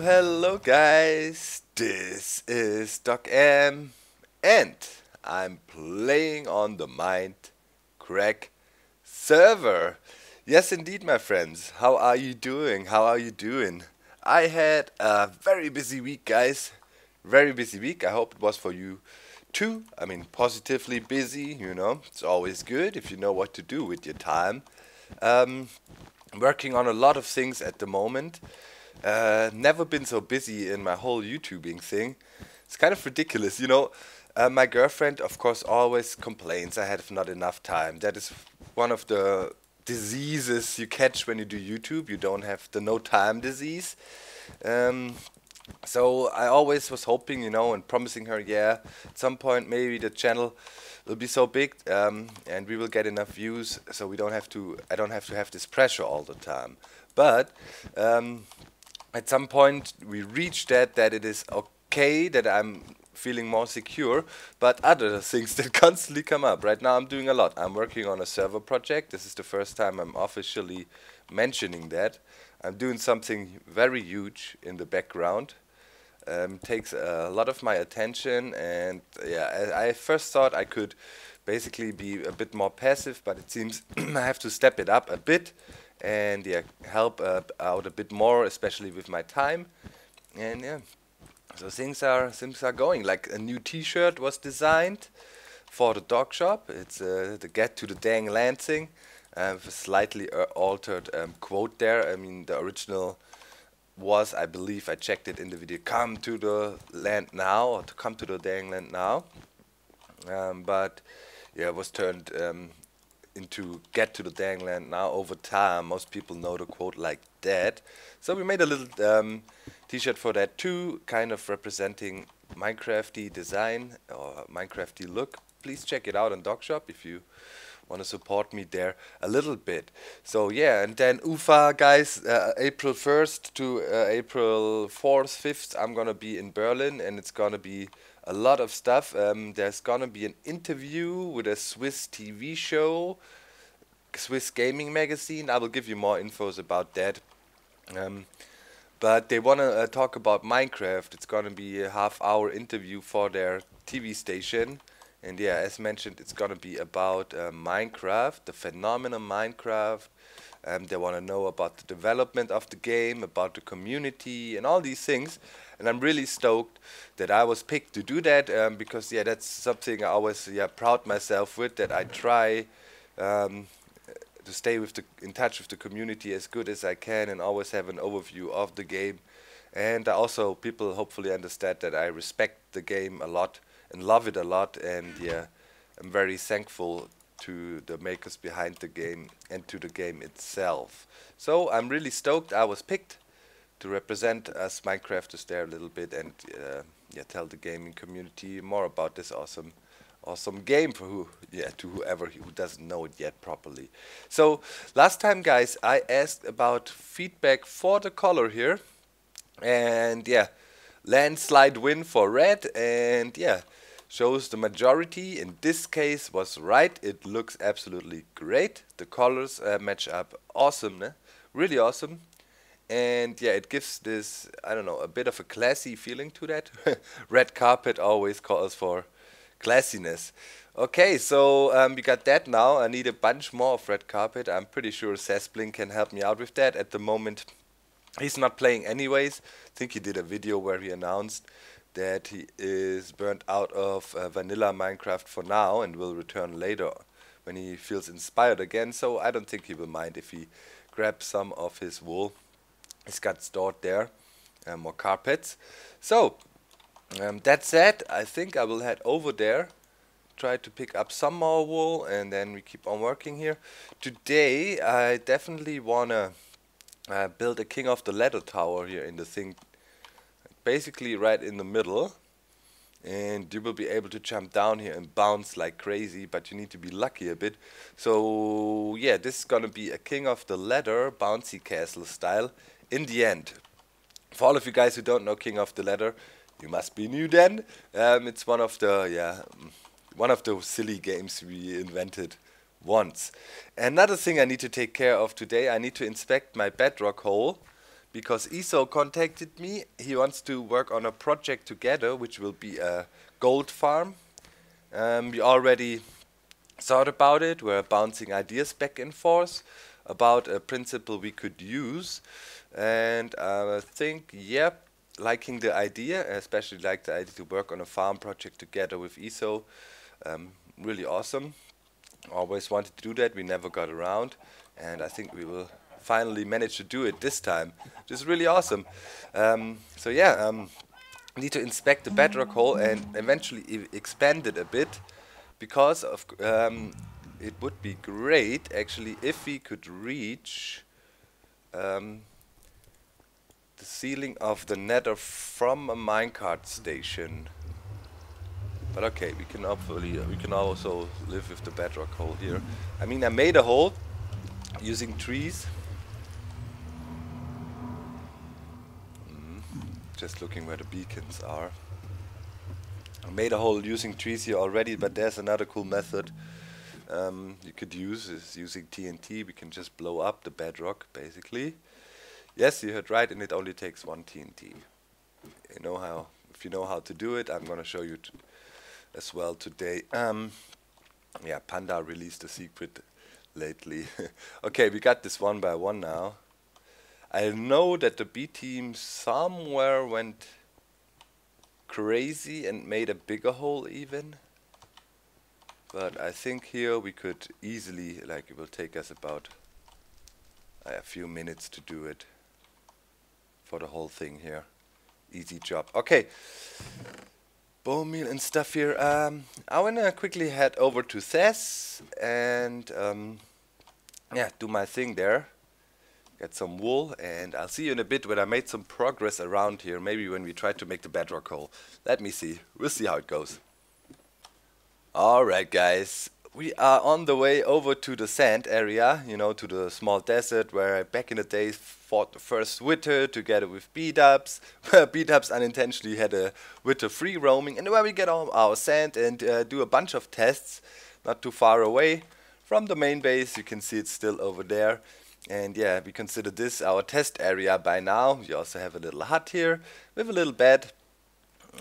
Hello guys, this is DocM and I'm playing on the Mindcrack Server. Yes indeed my friends, how are you doing? I had a very busy week guys, very busy week. I hope it was for you too. I mean positively busy, you know, it's always good if you know what to do with your time. Um, Working on a lot of things at the moment. Never been so busy in my whole YouTubing thing. It's kind of ridiculous, you know. My girlfriend, of course, always complains I have not enough time. That is one of the diseases you catch when you do YouTube. You don't have the no time disease. Um, so I always was hoping, you know, and promising her, yeah, at some point maybe the channel will be so big and we will get enough views, so we don't have to. I don't have to have this pressure all the time. But at some point we reach that it is okay, that I'm feeling more secure, but other things that constantly come up. Right now I'm doing a lot. I'm working on a server project. This is the first time I'm officially mentioning that. I'm doing something very huge in the background. Takes a lot of my attention, and yeah, I first thought I could basically be a bit more passive, but it seems I have to step it up a bit and yeah, help out a bit more, especially with my time. And yeah, so things are going. Like a new T-shirt was designed for the DocShop. It's the "Get to the Dang Land" thing, with a slightly altered quote there. I mean, the original was, I believe, I checked it in the video, "Come to the land now," or to "Come to the dang land now." But yeah, it was turned into "Get to the dang land now" over time. Most people know the quote like that. So we made a little T-shirt for that too, kind of representing Minecrafty design or Minecrafty look. Please check it out on DocShop if you want to support me there a little bit. So yeah, and then UFA guys, April 1st to April 4th, 5th, I'm gonna be in Berlin, and it's gonna be a lot of stuff. There's gonna be an interview with a Swiss TV show, Swiss gaming magazine. I will give you more infos about that. But they wanna talk about Minecraft. It's gonna be a half-hour interview for their TV station. And yeah, as mentioned, it's gonna be about Minecraft, the phenomenon Minecraft. They want to know about the development of the game, about the community, and all these things. And I'm really stoked that I was picked to do that, because yeah, that's something I always proud myself with, that I try to stay in touch with the community as good as I can, and always have an overview of the game. And also people hopefully understand that I respect the game a lot and love it a lot, and yeah, I'm very thankful to the makers behind the game and to the game itself. So I'm really stoked I was picked to represent us Minecrafters there a little bit, and yeah, tell the gaming community more about this awesome game for to whoever who doesn't know it yet properly. So last time guys, I asked about feedback for the color here, and yeah, landslide win for red, and yeah, shows the majority in this case was right. It looks absolutely great. The colors match up awesome, né? Really awesome. And yeah, it gives this, I don't know, a bit of a classy feeling to that. Red carpet always calls for classiness. Okay, so we got that now. I need a bunch more of red carpet. I'm pretty sure Sasbling can help me out with that. At the moment, he's not playing anyways. I think he did a video where he announced that he is burnt out of vanilla Minecraft for now and will return later when he feels inspired again. So I don't think he will mind if he grabs some of his wool. He's got stored there, more carpets. So that said, I think I will head over there, try to pick up some more wool, and then we keep on working here. Today I definitely wanna build a King of the Ladder tower here in the thing, basically right in the middle, and you will be able to jump down here and bounce like crazy, but you need to be lucky a bit. So yeah, this is gonna be a King of the Ladder bouncy castle style in the end. For all of you guys who don't know King of the Ladder, you must be new then. It's one of those silly games we invented once. Another thing I need to take care of today, I need to inspect my bedrock hole, because Iso contacted me. He wants to work on a project together, which will be a gold farm. We already thought about it. We're bouncing ideas back and forth about a principle we could use. And I think, yep, liking the idea, especially like the idea to work on a farm project together with Iso. Really awesome. Always wanted to do that, we never got around, and I think we will finally manage to do it this time, which is really awesome. So yeah, need to inspect the bedrock hole and eventually expand it a bit, because of it would be great actually if we could reach the ceiling of the Nether from a minecart station. But okay, we can also live with the bedrock hole here. I mean, I made a hole using trees. Just looking where the beacons are. I made a hole using trees here already, but there's another cool method you could use, is using TNT. We can just blow up the bedrock, basically. Yes, you heard right, and it only takes 1 TNT. You know how? If you know how to do it, I'm gonna show you as well today. Yeah, Panda released a secret lately. Okay, we got this one by one now. I know that the B team somewhere went crazy and made a bigger hole even. But I think here we could easily, like, it will take us about a few minutes to do it for the whole thing here. Easy job. Okay. Bone meal and stuff here. I wanna quickly head over to Thess and yeah, do my thing there. Get some wool, and I'll see you in a bit when I made some progress around here. Maybe when we try to make the bedrock hole. Let me see. We'll see how it goes. Alright guys, we are on the way over to the sand area, you know, to the small desert where I back in the days fought the first Wither together with B-dubs. B-dubs unintentionally had a Wither free roaming, and where we get all our sand and do a bunch of tests not too far away from the main base. You can see it's still over there. And yeah, we consider this our test area by now. We also have a little hut here with a little bed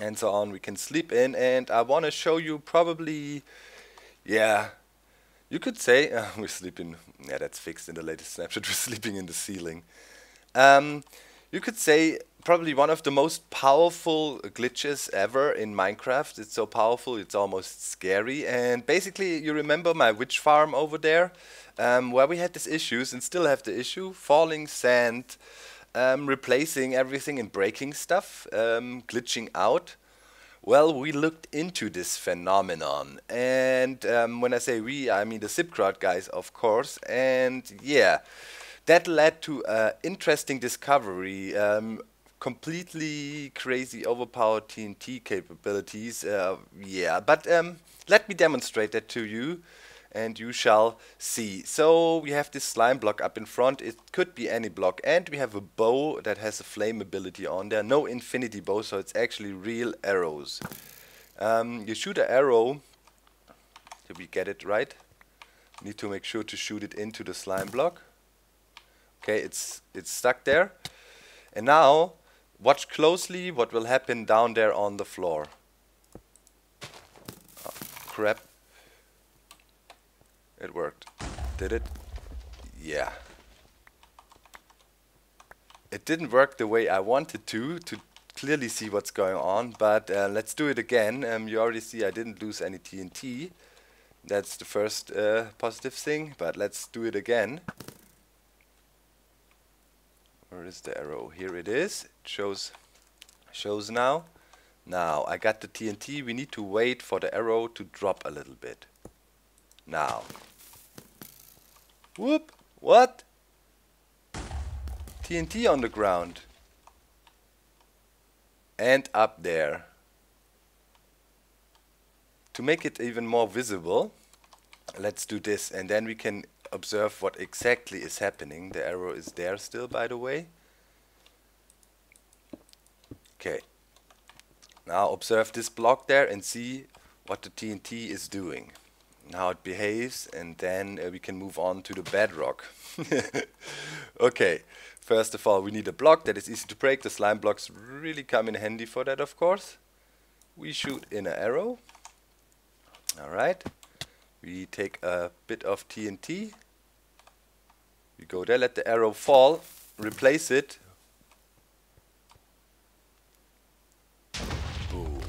and so on. We can sleep in, and I want to show you probably, yeah, you could say, we're sleeping, yeah, that's fixed in the latest snapshot, we're sleeping in the ceiling. You could say probably one of the most powerful glitches ever in Minecraft. It's so powerful, it's almost scary. And basically, you remember my witch farm over there, where we had these issues and still have the issue, falling sand, replacing everything and breaking stuff, glitching out. Well, we looked into this phenomenon, and when I say we, I mean the Zipcrowd guys, of course. And yeah, that led to an interesting discovery. Completely crazy, overpowered TNT capabilities. Yeah, but let me demonstrate that to you, and you shall see. So we have this slime block up in front. It could be any block, and we have a bow that has a flame ability on there. No infinity bow, so it's actually real arrows. You shoot an arrow. Did we get it right? Need to make sure to shoot it into the slime block. Okay, it's stuck there. And now watch closely what will happen down there on the floor. Oh, crap. It worked. Did it? Yeah. It didn't work the way I wanted to clearly see what's going on, but let's do it again. You already see I didn't lose any TNT. That's the first positive thing, but let's do it again. Where is the arrow? Here it is. It shows now. Now, I got the TNT. We need to wait for the arrow to drop a little bit. Now. Whoop! What? TNT on the ground. And up there. To make it even more visible, let's do this, and then we can observe what exactly is happening. The arrow is there still, by the way. Okay. Now observe this block there and see what the TNT is doing, and how it behaves, and then we can move on to the bedrock. Okay, first of all we need a block that is easy to break. The slime blocks really come in handy for that, of course. We shoot in an arrow. Alright, we take a bit of TNT. We go there, let the arrow fall, replace it. Boom.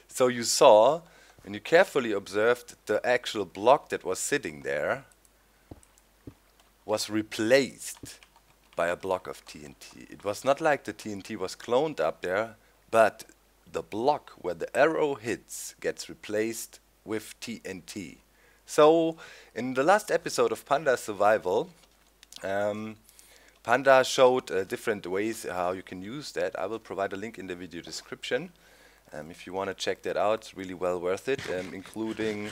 So you saw, when you carefully observed, the actual block that was sitting there was replaced by a block of TNT. It was not like the TNT was cloned up there, but the block where the arrow hits gets replaced with TNT. So in the last episode of Panda's Survival, Panda showed different ways how you can use that. I will provide a link in the video description. If you want to check that out, it's really well worth it, including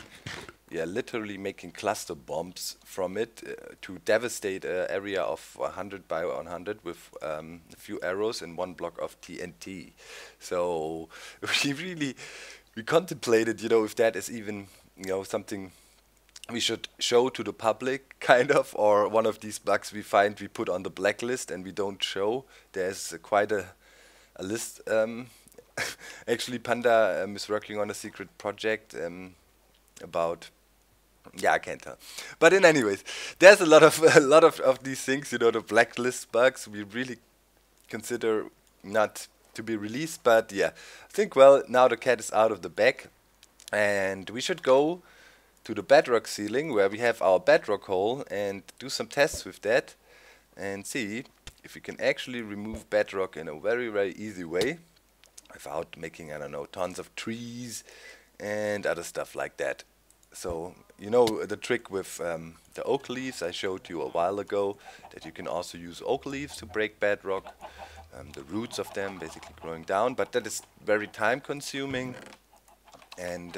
literally making cluster bombs from it to devastate an area of 100 by 100 with a few arrows and one block of TNT. So we contemplated, if that is even, something we should show to the public, kind of, or one of these bugs we find we put on the blacklist and we don't show. There's quite a list. Actually, Panda is working on a secret project about. Yeah, I can't tell. But in anyways, there's a lot of these things. The blacklist bugs we really consider not to be released. But yeah, I think now the cat is out of the bag, and we should go to the bedrock ceiling where we have our bedrock hole and do some tests with that and see if we can actually remove bedrock in a very, very easy way without making, I don't know, tons of trees and other stuff like that. So, the trick with the oak leaves I showed you a while ago, that you can also use oak leaves to break bedrock, the roots of them basically growing down, but that is very time consuming and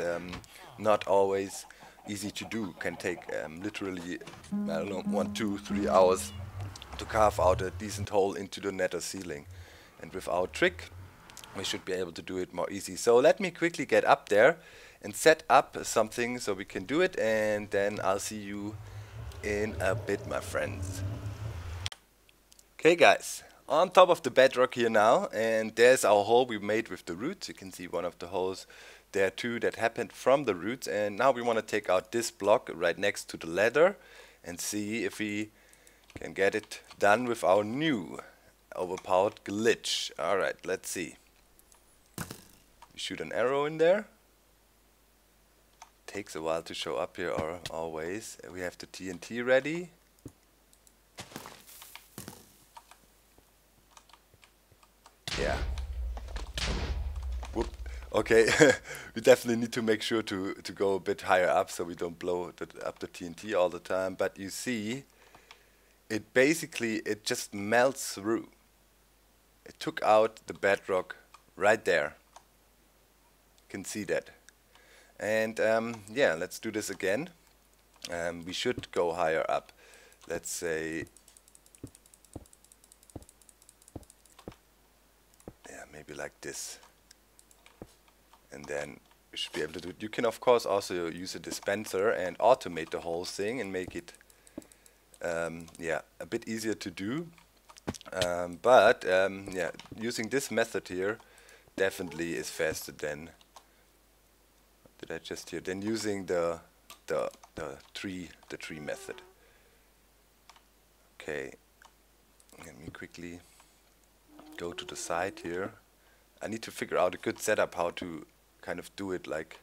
not always easy to do. Can take literally, I don't know, 1, 2, 3 hours to carve out a decent hole into the Nether ceiling. And with our trick, we should be able to do it more easy. So let me quickly get up there and set up something so we can do it, and then I'll see you in a bit, my friends. Okay guys, on top of the bedrock here now, and there's our hole we made with the roots. You can see one of the holes there too that happened from the roots, and now we want to take out this block right next to the ladder and see if we can get it done with our new overpowered glitch. Alright, let's see. We shoot an arrow in there. Takes a while to show up here always. We have the TNT ready. Yeah. Whoop. Okay, we definitely need to make sure to go a bit higher up so we don't blow up the TNT all the time. But you see, it just melts through. It took out the bedrock right there. You can see that. And yeah, let's do this again. We should go higher up. Let's say, yeah, maybe like this. And then we should be able to do it. You can of course also use a dispenser and automate the whole thing and make it yeah, a bit easier to do. But yeah, using this method here definitely is faster than than using the tree method. Okay, let me quickly go to the side here. I need to figure out a good setup how to kind of do it like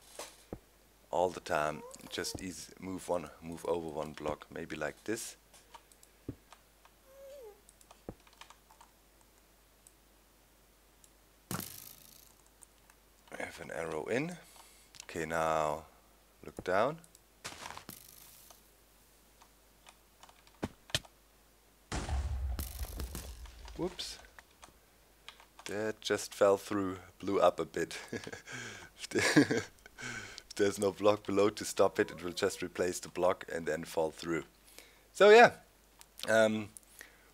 all the time. Just move over one block, maybe like this. I have an arrow in. Okay, now look down. Whoops. That just fell through, blew up a bit. If there's no block below to stop it, it will just replace the block and then fall through. So yeah,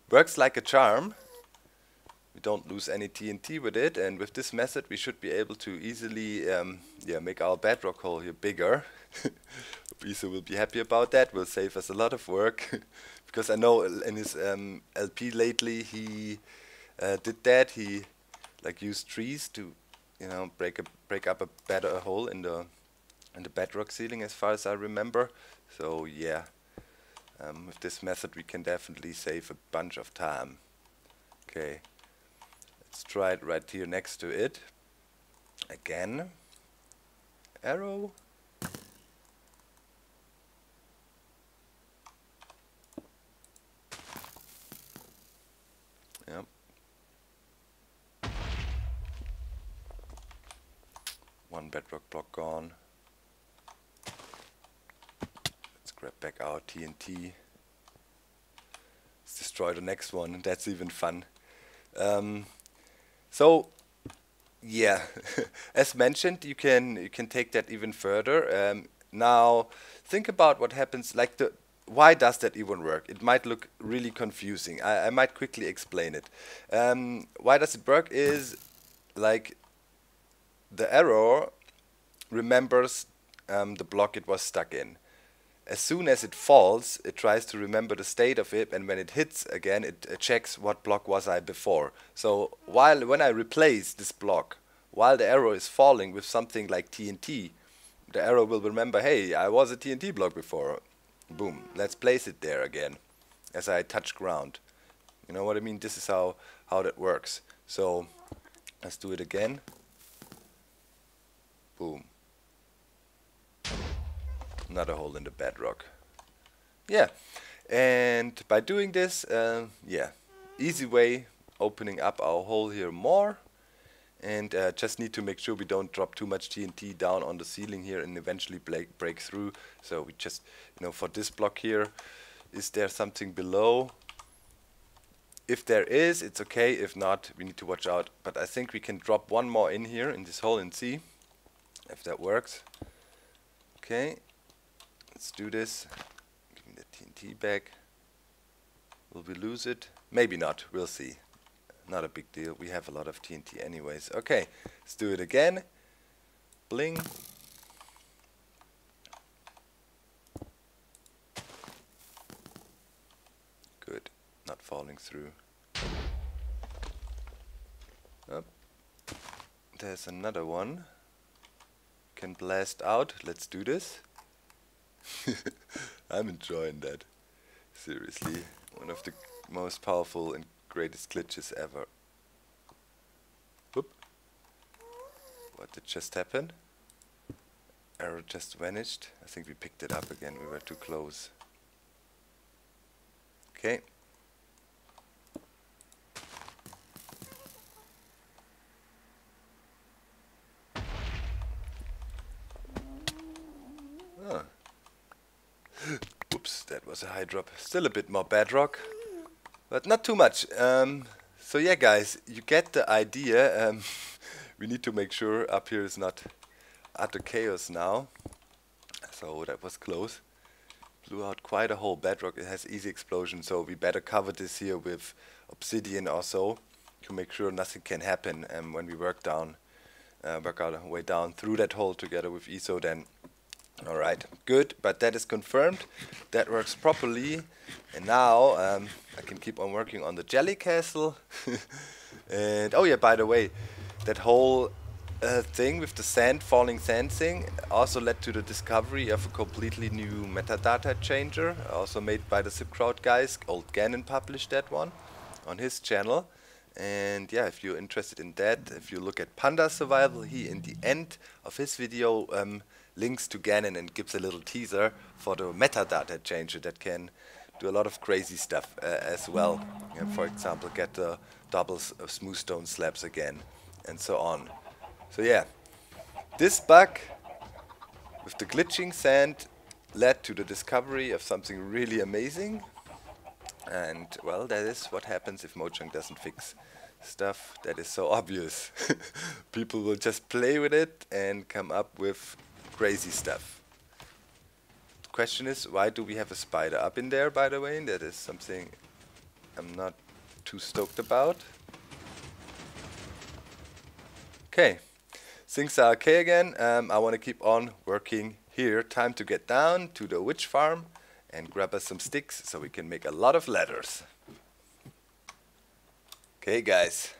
works like a charm. we don't lose any TNT with it, and with this method we should be able to easily make our bedrock hole here bigger. Isa will be happy about that, will save us a lot of work. Because I know in his LP lately he did that. He like used trees to, you know, break up a better hole in the bedrock ceiling, as far as I remember. So yeah, with this method we can definitely save a bunch of time. Okay, let's try it right here next to it. Again, arrow. Yep. One bedrock block gone. Let's grab back our TNT. Let's destroy the next one, and that's even fun. So yeah, as mentioned, you can take that even further. Now think about what happens. Like why does that even work? It might look really confusing. I might quickly explain it. Why does it work is like the arrow remembers the block it was stuck in. As soon as it falls, it tries to remember the state of it, and when it hits again, it checks what block was I before. So when I replace this block, while the arrow is falling with something like TNT, the arrow will remember, hey, I was a TNT block before. Boom, let's place it there again as I touch ground. You know what I mean? This is how that works. So let's do it again. Boom. Another hole in the bedrock. Yeah, and by doing this, yeah, easy way opening up our hole here more, and just need to make sure we don't drop too much TNT down on the ceiling here and eventually break through. So we just, you know, for this block here, is there something below? If there is, it's okay. If not, we need to watch out. But I think we can drop one more in here in this hole and see if that works. Okay. Let's do this. Give me the TNT back. Will we lose it? Maybe not. We'll see. Not a big deal. We have a lot of TNT anyways. Okay, let's do it again. Bling. Good. Not falling through. Oh. There's another one. Can blast out. Let's do this. I'm enjoying that. Seriously, one of the most powerful and greatest glitches ever. Whoop. What did just happen? Arrow just vanished. I think we picked it up again. We were too close. Okay. Ah. Oops, that was a high drop. Still a bit more bedrock, but not too much. So yeah, guys, you get the idea. We need to make sure up here is not utter chaos now. So that was close. Blew out quite a whole bedrock. It has easy explosion, so we better cover this here with obsidian or so to make sure nothing can happen. And when we work our way down through that hole together with ISO, then alright, good, but that is confirmed. That works properly. And now I can keep on working on the jelly castle. And oh yeah, by the way, that whole thing with the falling sand thing also led to the discovery of a completely new metadata changer, also made by the Zipcrowd guys. Old Gannon published that one on his channel. And yeah, if you're interested in that, if you look at Panda Survival, he in the end of his video links to Gannon and gives a little teaser for the metadata changer that can do a lot of crazy stuff as well. For example, get the doubles of smooth stone slabs again, and so on. So yeah, this bug with the glitching sand led to the discovery of something really amazing. And well, that is what happens if Mojang doesn't fix stuff that is so obvious. People will just play with it and come up with crazy stuff. The question is, why do we have a spider up in there, by the way? That is something I'm not too stoked about. Okay, things are okay again. I want to keep on working here. Time to get down to the witch farm and grab us some sticks so we can make a lot of ladders. Okay guys,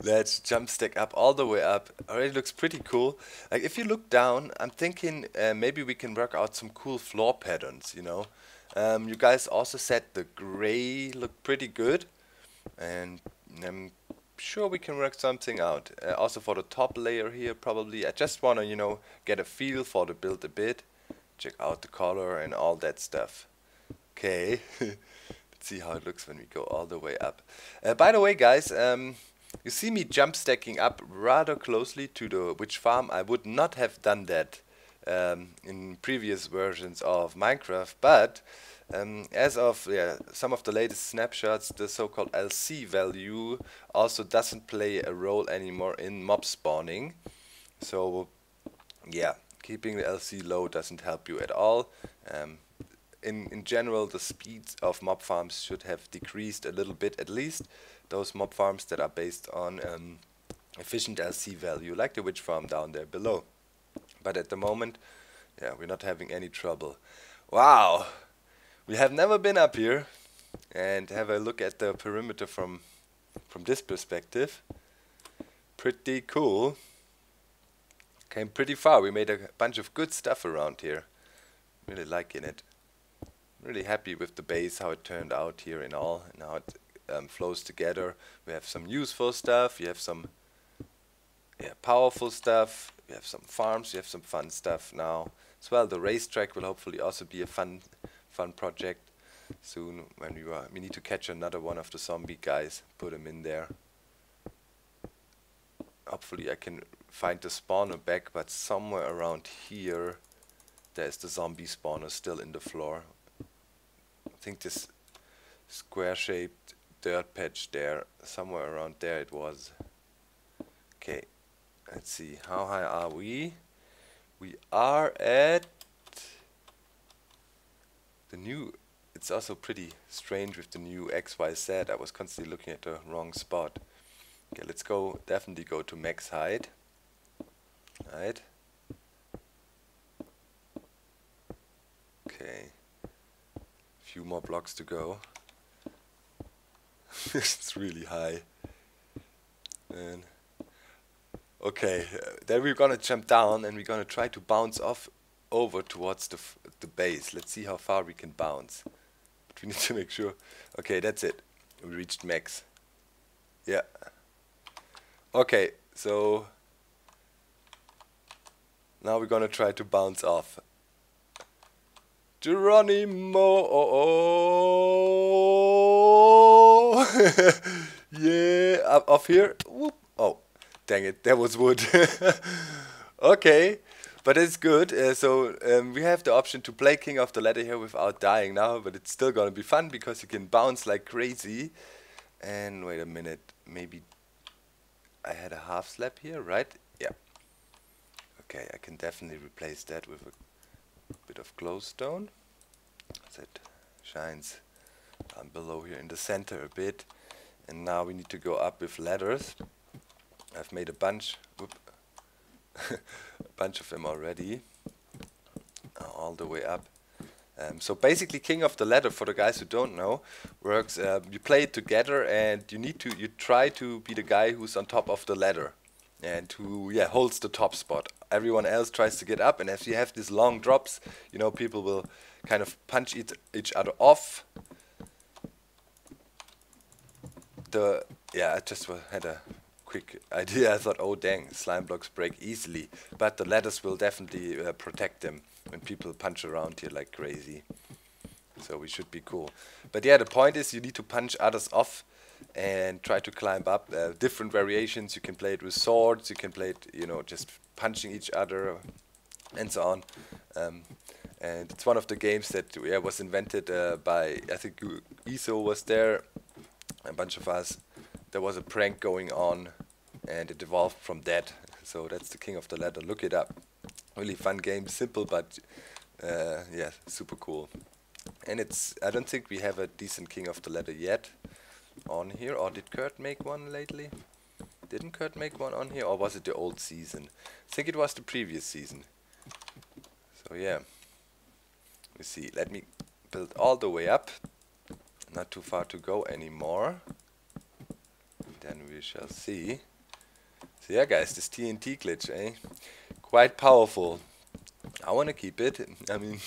let's jump stack up all the way up. Already looks pretty cool. Like if you look down, I'm thinking maybe we can work out some cool floor patterns, you know. You guys also said the gray looked pretty good, and I'm sure we can work something out. Also for the top layer here, probably. I just want to, you know, get a feel for the build a bit. Check out the color and all that stuff. Okay, let's see how it looks when we go all the way up. By the way, guys, you see me jump stacking up rather closely to the witch farm. I would not have done that in previous versions of Minecraft, but as of some of the latest snapshots, the so-called LC value also doesn't play a role anymore in mob spawning. So yeah, keeping the LC low doesn't help you at all. In general, the speeds of mob farms should have decreased a little bit, at least those mob farms that are based on efficient LC value, like the witch farm down there below. But at the moment, yeah, we're not having any trouble. Wow! We have never been up here, and have a look at the perimeter from this perspective. Pretty cool. Came pretty far. We made a bunch of good stuff around here. Really liking it. Really happy with the base, how it turned out here and all, and how it flows together. We have some useful stuff. You have some powerful stuff. We have some farms. We have some fun stuff now as well. The racetrack will hopefully also be a fun project soon, when we need to catch another one of the zombie guys, put him in there. Hopefully I can find the spawner back, but somewhere around here there's the zombie spawner still in the floor. I think this square shaped dirt patch there, somewhere around there it was. Okay, let's see, how high are we? We are at the new, it's also pretty strange with the new XYZ. I was constantly looking at the wrong spot. Okay, let's definitely go to max height. Right. Okay. Few more blocks to go. It's really high. And okay, then we're gonna jump down and we're gonna try to bounce off over towards the base. Let's see how far we can bounce. But we need to make sure. Okay, that's it. We reached max. Yeah. Okay, so now we're gonna try to bounce off. Geronimo! Yeah, up off here. Whoop. Oh, dang it, that was wood. Okay. But it's good, so we have the option to play King of the Ladder here without dying now, but it's still gonna be fun because you can bounce like crazy. And wait a minute, maybe I had a half slab here, right? Yeah. Okay, I can definitely replace that with a bit of glowstone. That shines down below here in the center a bit. And now we need to go up with ladders. I've made a bunch. Whoop. A bunch of them already, all the way up. So basically, King of the Ladder, for the guys who don't know, works. You play it together, and you try to be the guy who's on top of the ladder, and who holds the top spot. Everyone else tries to get up, and as you have these long drops, you know, people will kind of punch each other off. I just had a quick idea. I thought, oh dang, slime blocks break easily, but the ladders will definitely protect them when people punch around here like crazy. So we should be cool. But yeah, the point is you need to punch others off and try to climb up. Different variations. You can play it with swords. You can play it, you know, just punching each other, and so on. And it's one of the games that was invented by, I think Iso was there, a bunch of us. There was a prank going on, and it evolved from that. So that's the King of the Ladder. Look it up. Really fun game, simple, but super cool. And I don't think we have a decent King of the Ladder yet on here. Or did Kurt make one lately? Didn't Kurt make one on here, or was it the old season? I think it was the previous season. So yeah. Let me see. Let me build all the way up. Not too far to go anymore. Then we shall see. So yeah, guys, this TNT glitch, eh? Quite powerful. I want to keep it. I mean,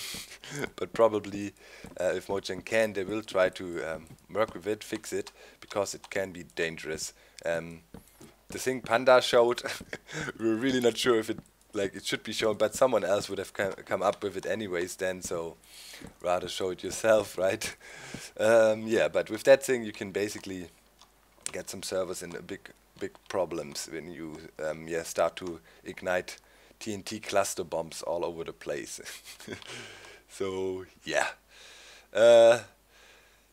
but probably if Mojang can, they will try to work with it, fix it, because it can be dangerous. The thing Panda showed, we're really not sure if it should be shown, but someone else would have come up with it anyways then, so rather show it yourself, right? Yeah, but with that thing you can basically get some servers in big problems when you start to ignite TNT cluster bombs all over the place. So yeah,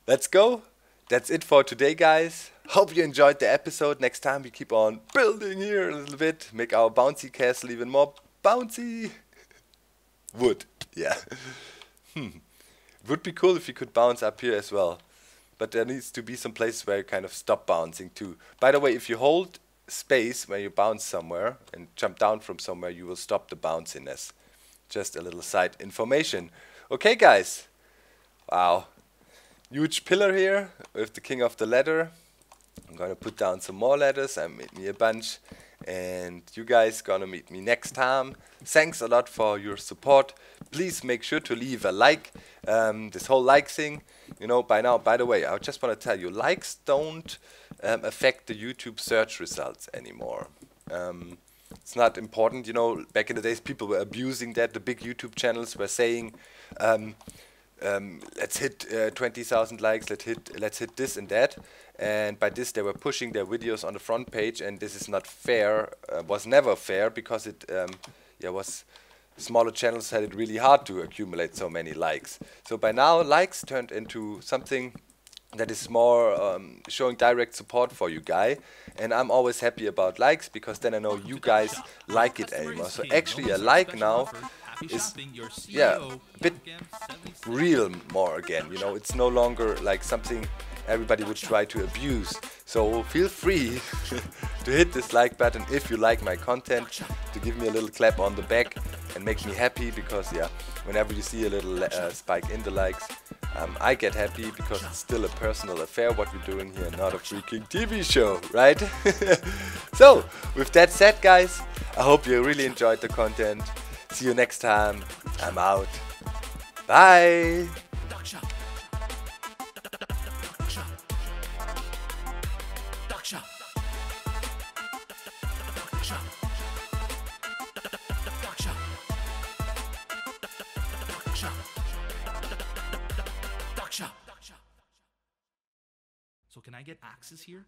let's go. That's it for today, guys. Hope you enjoyed the episode. Next time we keep on building here a little bit, make our bouncy castle even more bouncy. Wood, yeah. Would be cool if you could bounce up here as well, but there needs to be some places where you kind of stop bouncing too. By the way, if you hold space when you bounce somewhere and jump down from somewhere, you will stop the bounciness. Just a little side information. Okay, guys. Wow. Huge pillar here with the king of the ladder. I'm gonna put down some more ladders. I made me a bunch, and you guys gonna meet me next time. Thanks a lot for your support. Please make sure to leave a like. This whole like thing, you know, by now, by the way, I just want to tell you, likes don't affect the YouTube search results anymore. It's not important, you know. Back in the days people were abusing that. The big YouTube channels were saying let's hit 20,000 likes, let's hit this and that, and by this they were pushing their videos on the front page, and this is not fair. Was never fair, because it was smaller channels had it really hard to accumulate so many likes. So by now likes turned into something that is more showing direct support for you guys, and I'm always happy about likes, because then I know you guys like it anymore. So actually a like now is a bit real more again, you know. It's no longer like something everybody would try to abuse. So feel free to hit this like button if you like my content, to give me a little clap on the back and make me happy, because yeah, whenever you see a little spike in the likes, I get happy, because it's still a personal affair what we're doing here, not a freaking TV show, right? So with that said, guys, I hope you really enjoyed the content. See you next time. I'm out. Bye. So can I get axes here?